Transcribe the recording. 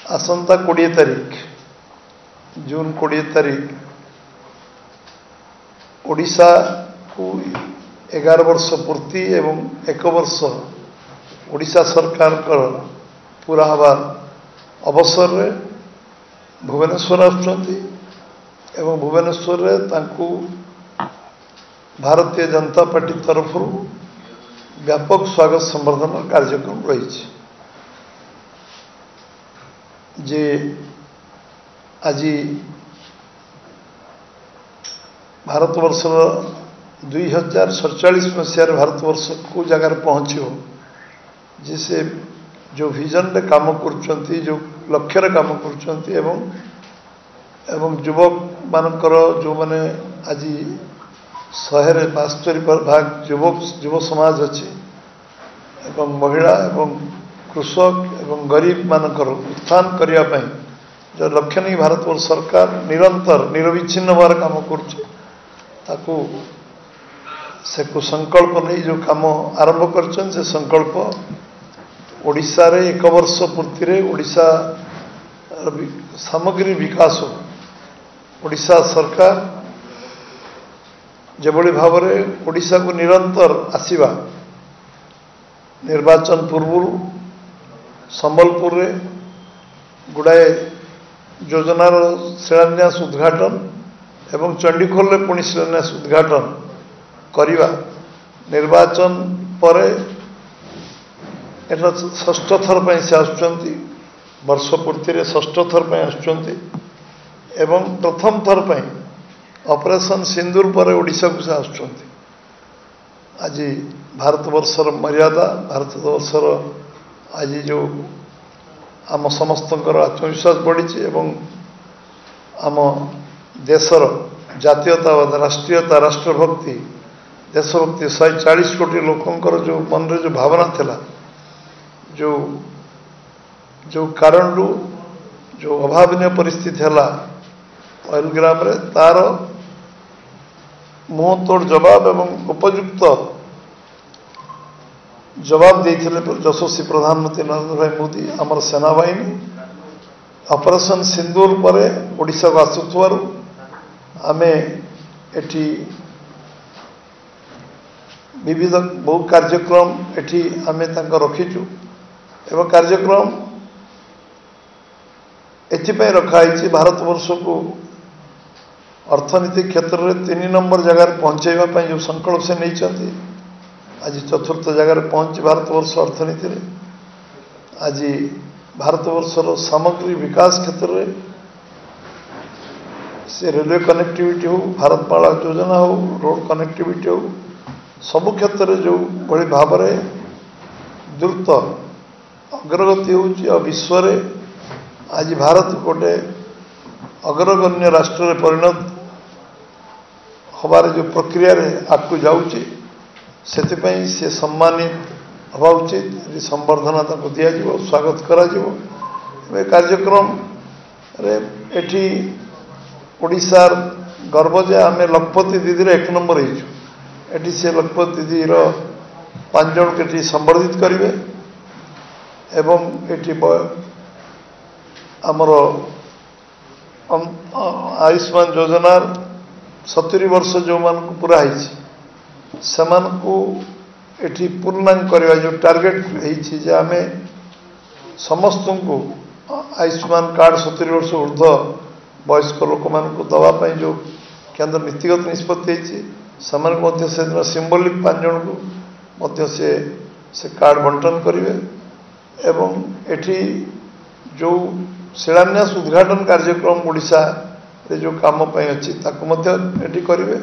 आसंता 20 तारीख जून 20 तारीख ओडिशा को 11 वर्ष पूर्ति एवं 1 वर्ष ओडिशा सरकार पूरा हबार अवसर रे भुवनेश्वर आसुचंती एवं भुवनेश्वर रे तांकु भारतीय जनता पार्टी तरफ व्यापक स्वागत संवर्धन कार्यक्रम रही जे आज भारतवर्षर 2047 मसीह भारतवर्ष को जगार पहुँचो जिसे जो विजन रे काम कर जो लक्ष्य रे काम कर एवं युवक मानकर जो माने आज 172 भाग युव समाज अच्छी एवं महिला एवं कृषक एवं गरीब मानकर उत्थान करने जो लक्ष्य नहीं भारतवर्ष सरकार निरंतर निरविच्छिन्न भाव काम करको संकल्प नहीं जो काम आरंभ कर संकल्प ओडिशा रे 1 वर्ष पूर्ति रे ओडिशा सामग्री विकास ओडिशा सरकार जेभली भाव में ओडिशा को निरंतर आसीबा निर्वाचन पूर्व संबलपुर रे गुड़ाए योजनार शिलान्यास उद्घाटन एवं चंडीखोल रे पुणी शिलान्यास उद्घाटन करिबा निर्वाचन पर एटा 6ष्ठ थर पे से आसुचंती वर्ष पूर्ति रे 6ष्ठ थर पे आसुचंती एवं प्रथम थर पे ऑपरेशन सिंदूर पर ओडिशा को से आसुचंती आज भारतवर्षर मर्यादा भारतवर्षर आज जो आम समस्तंकर आत्मविश्वास बढ़ी एवं आम देशर जातीयतावाद राष्ट्रीयता राष्ट्रभक्ति देशभक्ति 140 कोटी लोकंकर जो मन रे जो भावना थिला जो जो कारण जो अभावनीय परिस्थिति है पहलग्राम रे तार मुँह तोड़ जवाब एवं उपयुक्त जवाब देते यशस्वी प्रधानमंत्री नरेंद्र भाई मोदी आमर सेनाबाहिनी ऑपरेशन सिंदूर पर ओडिशा को आसुथुवारु आमे एठी विविध बहु कार्यक्रम एठी आमे तांका रखीचु एवं कार्यक्रम एथिपाई रखाई भारतवर्ष को अर्थनीति क्षेत्र में 3 नंबर जगह पहुँचेवा जो संकल्प से नहीं आज 4th जगह पहुँच भारतवर्ष अर्थनीति रे आज भारतवर्षर सामग्री विकास क्षेत्र में से रेलवे कनेक्टिविटी हो भारतमाला योजना हो रोड कनेक्टिविटी हो सबु क्षेत्र में जो बड़ी भाव में द्रुत अग्रगति हो विश्व रे आज भारत गोटे अग्रगण्य राष्ट्र रे परिणत हबार जो प्रक्रिया रे आगू जाऊँचे से सम्मानित हवा उचित संबर्धना ताको दिया जीवो स्वागत करा जीवो कार्यक्रम रे एठी ओडिशार गर्व जे आमे लखपति दीदी रे 1 नंबर हेचु एठी से लखपति दीदी रो 5 जन के संबर्धित करिवे एवं एठी आमर आयुष्मान योजना 70 वर्ष जो मान को पूरा है समान को एठी पूर्णांग करवा जो टार्गेट है आमे समस्त को आयुष्मान कार्ड 70 वर्ष ऊर्ध्व वयस्क लोक मान को दवापाई जो केंद्र नीतिगत निष्पत्ति समान को सिंबलिक 5 जन को से कार्ड बंटन करेंगे एवं एठी जो शिलान्यास उद्घाटन कार्यक्रम ओडिशा रे जो काम अच्छी ताको करेंगे।